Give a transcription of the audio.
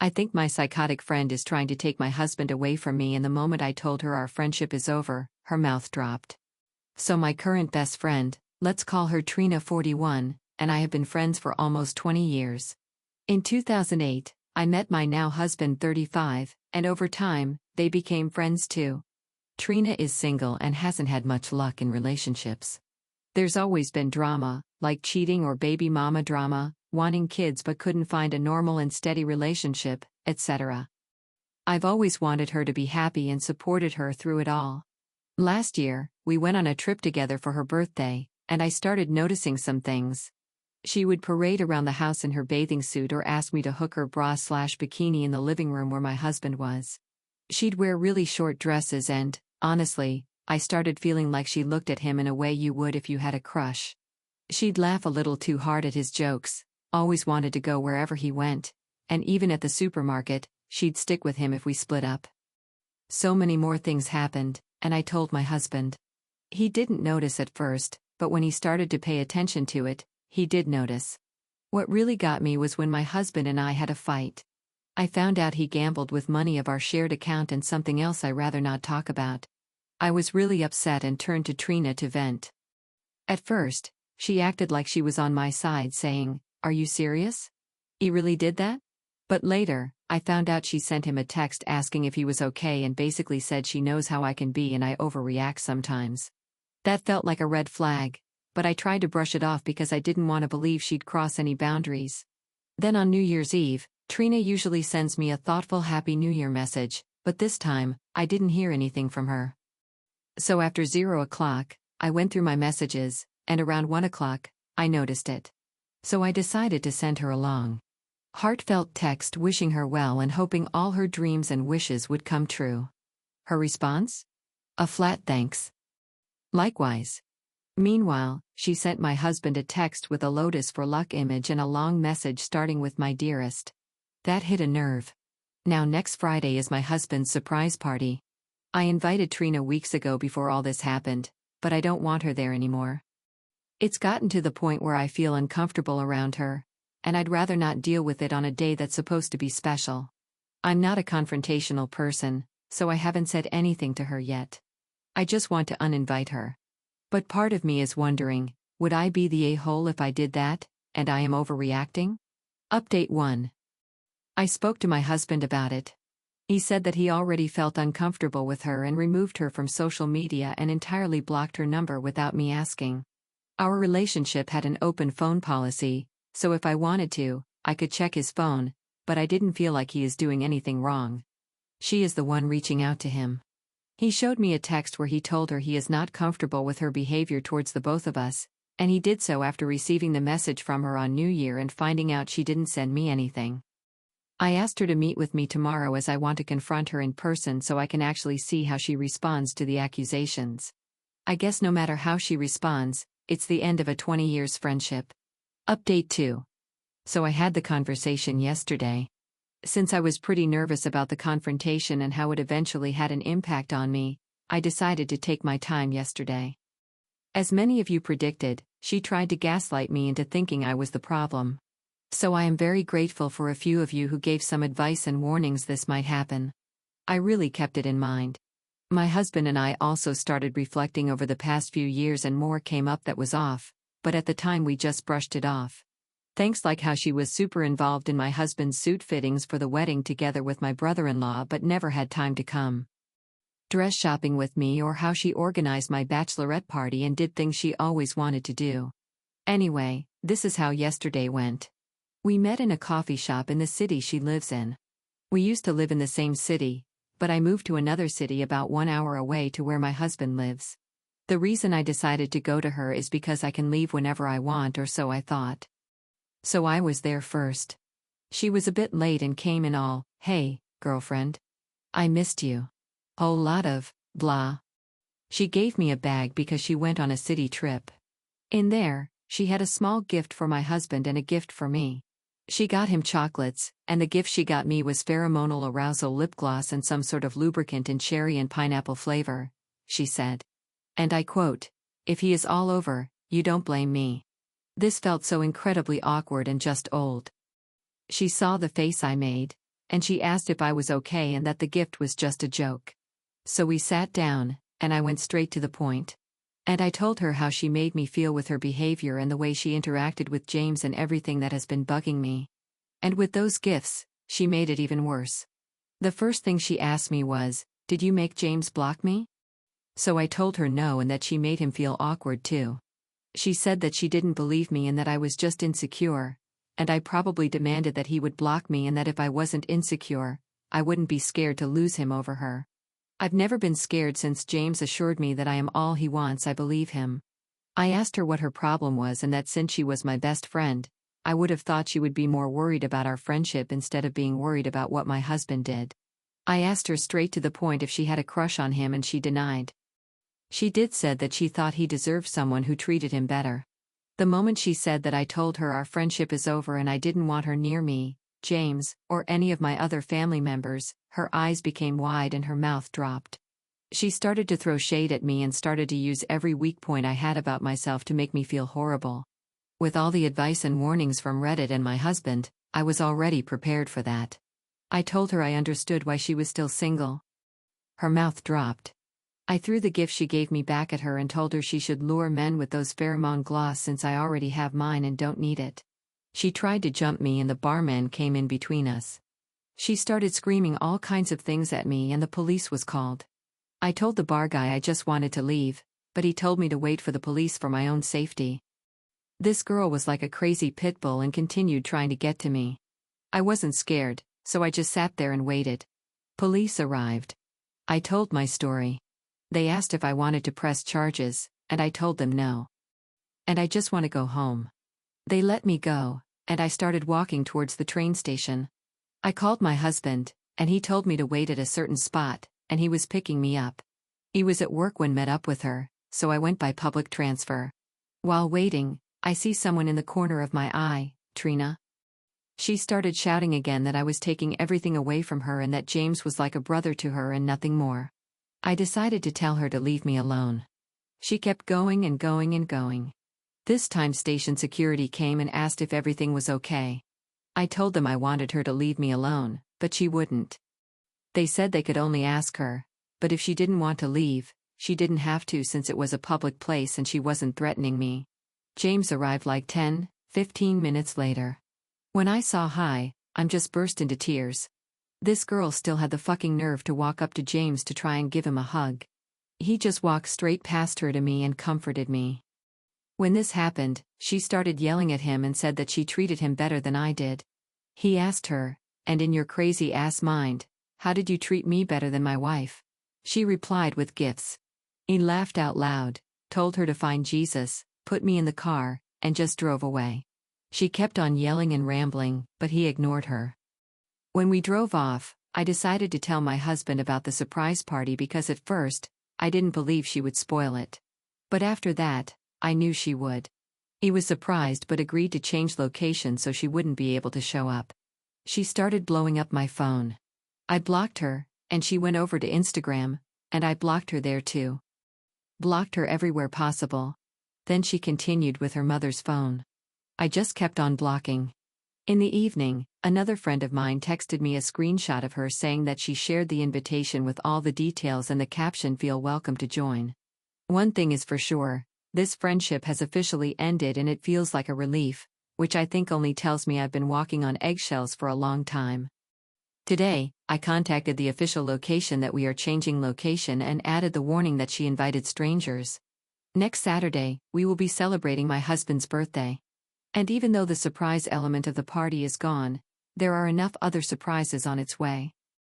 I think my psychotic friend is trying to take my husband away from me, and the moment I told her our friendship is over, her mouth dropped. So my current best friend, let's call her Trina 41, and I have been friends for almost 20 years. In 2008, I met my now husband 35, and over time, they became friends too. Trina is single and hasn't had much luck in relationships. There's always been drama, like cheating or baby mama drama, wanting kids but couldn't find a normal and steady relationship, etc. I've always wanted her to be happy and supported her through it all. Last year, we went on a trip together for her birthday, and I started noticing some things. She would parade around the house in her bathing suit or ask me to hook her bra/bikini in the living room where my husband was. She'd wear really short dresses and, honestly, I started feeling like she looked at him in a way you would if you had a crush. She'd laugh a little too hard at his jokes, always wanted to go wherever he went, and even at the supermarket, she'd stick with him if we split up. So many more things happened, and I told my husband. He didn't notice at first, but when he started to pay attention to it, he did notice. What really got me was when my husband and I had a fight. I found out he gambled with money of our shared account and something else I rather not talk about. I was really upset and turned to Trina to vent. At first, she acted like she was on my side, saying, "Are you serious? He really did that?" But later, I found out she sent him a text asking if he was okay and basically said she knows how I can be and I overreact sometimes. That felt like a red flag, but I tried to brush it off because I didn't want to believe she'd cross any boundaries. Then on New Year's Eve, Trina usually sends me a thoughtful Happy New Year message, but this time, I didn't hear anything from her. So after 0 o'clock, I went through my messages, and around 1 o'clock, I noticed it. So I decided to send her a long, heartfelt text wishing her well and hoping all her dreams and wishes would come true. Her response? A flat thanks. Likewise. Meanwhile, she sent my husband a text with a Lotus for Luck image and a long message starting with "My dearest." That hit a nerve. Now next Friday is my husband's surprise party. I invited Trina weeks ago before all this happened, but I don't want her there anymore. It's gotten to the point where I feel uncomfortable around her, and I'd rather not deal with it on a day that's supposed to be special. I'm not a confrontational person, so I haven't said anything to her yet. I just want to uninvite her. But part of me is wondering, would I be the a-hole if I did that, and I am overreacting? Update 1. I spoke to my husband about it. He said that he already felt uncomfortable with her and removed her from social media and entirely blocked her number without me asking. Our relationship had an open phone policy, so if I wanted to, I could check his phone, but I didn't feel like he is doing anything wrong. She is the one reaching out to him. He showed me a text where he told her he is not comfortable with her behavior towards the both of us, and he did so after receiving the message from her on New Year and finding out she didn't send me anything. I asked her to meet with me tomorrow as I want to confront her in person so I can actually see how she responds to the accusations. I guess no matter how she responds, it's the end of a 20 years friendship. Update 2. So I had the conversation yesterday. Since I was pretty nervous about the confrontation and how it eventually had an impact on me, I decided to take my time yesterday. As many of you predicted, she tried to gaslight me into thinking I was the problem. So I am very grateful for a few of you who gave some advice and warnings this might happen. I really kept it in mind. My husband and I also started reflecting over the past few years and more came up that was off, but at the time we just brushed it off. Thanks, like how she was super involved in my husband's suit fittings for the wedding together with my brother-in-law but never had time to come dress shopping with me, or how she organized my bachelorette party and did things she always wanted to do. Anyway, this is how yesterday went. We met in a coffee shop in the city she lives in. We used to live in the same city, but I moved to another city about 1 hour away to where my husband lives. The reason I decided to go to her is because I can leave whenever I want, or so I thought. So I was there first. She was a bit late and came in all, "Hey, girlfriend. I missed you. Whole lot of, blah." She gave me a bag because she went on a city trip. In there, she had a small gift for my husband and a gift for me. She got him chocolates, and the gift she got me was pheromonal arousal lip gloss and some sort of lubricant in cherry and pineapple flavor, she said. And I quote, "If he is all over, you don't blame me." This felt so incredibly awkward and just old. She saw the face I made. and she asked if I was okay and that the gift was just a joke. So we sat down, and I went straight to the point. And I told her how she made me feel with her behavior and the way she interacted with James and everything that has been bugging me. And with those gifts, she made it even worse. The first thing she asked me was, "Did you make James block me?" So I told her no and that she made him feel awkward too. She said that she didn't believe me and that I was just insecure, and I probably demanded that he would block me and that if I wasn't insecure, I wouldn't be scared to lose him over her. I've never been scared since James assured me that I am all he wants. I believe him. I asked her what her problem was and that since she was my best friend, I would have thought she would be more worried about our friendship instead of being worried about what my husband did. I asked her straight to the point if she had a crush on him and she denied. She said that she thought he deserved someone who treated him better. The moment she said that, I told her our friendship is over and I didn't want her near me, James, or any of my other family members. Her eyes became wide and her mouth dropped. She started to throw shade at me and started to use every weak point I had about myself to make me feel horrible. With all the advice and warnings from Reddit and my husband, I was already prepared for that. I told her I understood why she was still single. Her mouth dropped. I threw the gift she gave me back at her and told her she should lure men with those pheromone gloss since I already have mine and don't need it. She tried to jump me and the barman came in between us. She started screaming all kinds of things at me and the police was called. I told the bar guy I just wanted to leave, but he told me to wait for the police for my own safety. This girl was like a crazy pit bull and continued trying to get to me. I wasn't scared, so I just sat there and waited. Police arrived. I told my story. They asked if I wanted to press charges, and I told them no. And I just want to go home. They let me go, and I started walking towards the train station. I called my husband, and he told me to wait at a certain spot, and he was picking me up. He was at work when met up with her, so I went by public transfer. While waiting, I see someone in the corner of my eye, Trina. She started shouting again that I was taking everything away from her and that James was like a brother to her and nothing more. I decided to tell her to leave me alone. She kept going and going and going. This time station security came and asked if everything was okay. I told them I wanted her to leave me alone, but she wouldn't. They said they could only ask her, but if she didn't want to leave, she didn't have to since it was a public place and she wasn't threatening me. James arrived like 10-15 minutes later. When I saw hi, I'm just burst into tears. This girl still had the fucking nerve to walk up to James to try and give him a hug. He just walked straight past her to me and comforted me. When this happened, she started yelling at him and said that she treated him better than I did. He asked her, "And in your crazy ass mind, how did you treat me better than my wife?" She replied with gifts. He laughed out loud, told her to find Jesus, put me in the car, and just drove away. She kept on yelling and rambling, but he ignored her. When we drove off, I decided to tell my husband about the surprise party because at first, I didn't believe she would spoil it. But after that, I knew she would. He was surprised but agreed to change location so she wouldn't be able to show up. She started blowing up my phone. I blocked her, and she went over to Instagram, and I blocked her there too. Blocked her everywhere possible. Then she continued with her mother's phone. I just kept on blocking. In the evening, another friend of mine texted me a screenshot of her saying that she shared the invitation with all the details and the caption, "Feel welcome to join." One thing is for sure, this friendship has officially ended and it feels like a relief, which I think only tells me I've been walking on eggshells for a long time. Today, I contacted the official location that we are changing location and added the warning that she invited strangers. Next Saturday, we will be celebrating my husband's birthday. And even though the surprise element of the party is gone, there are enough other surprises on its way.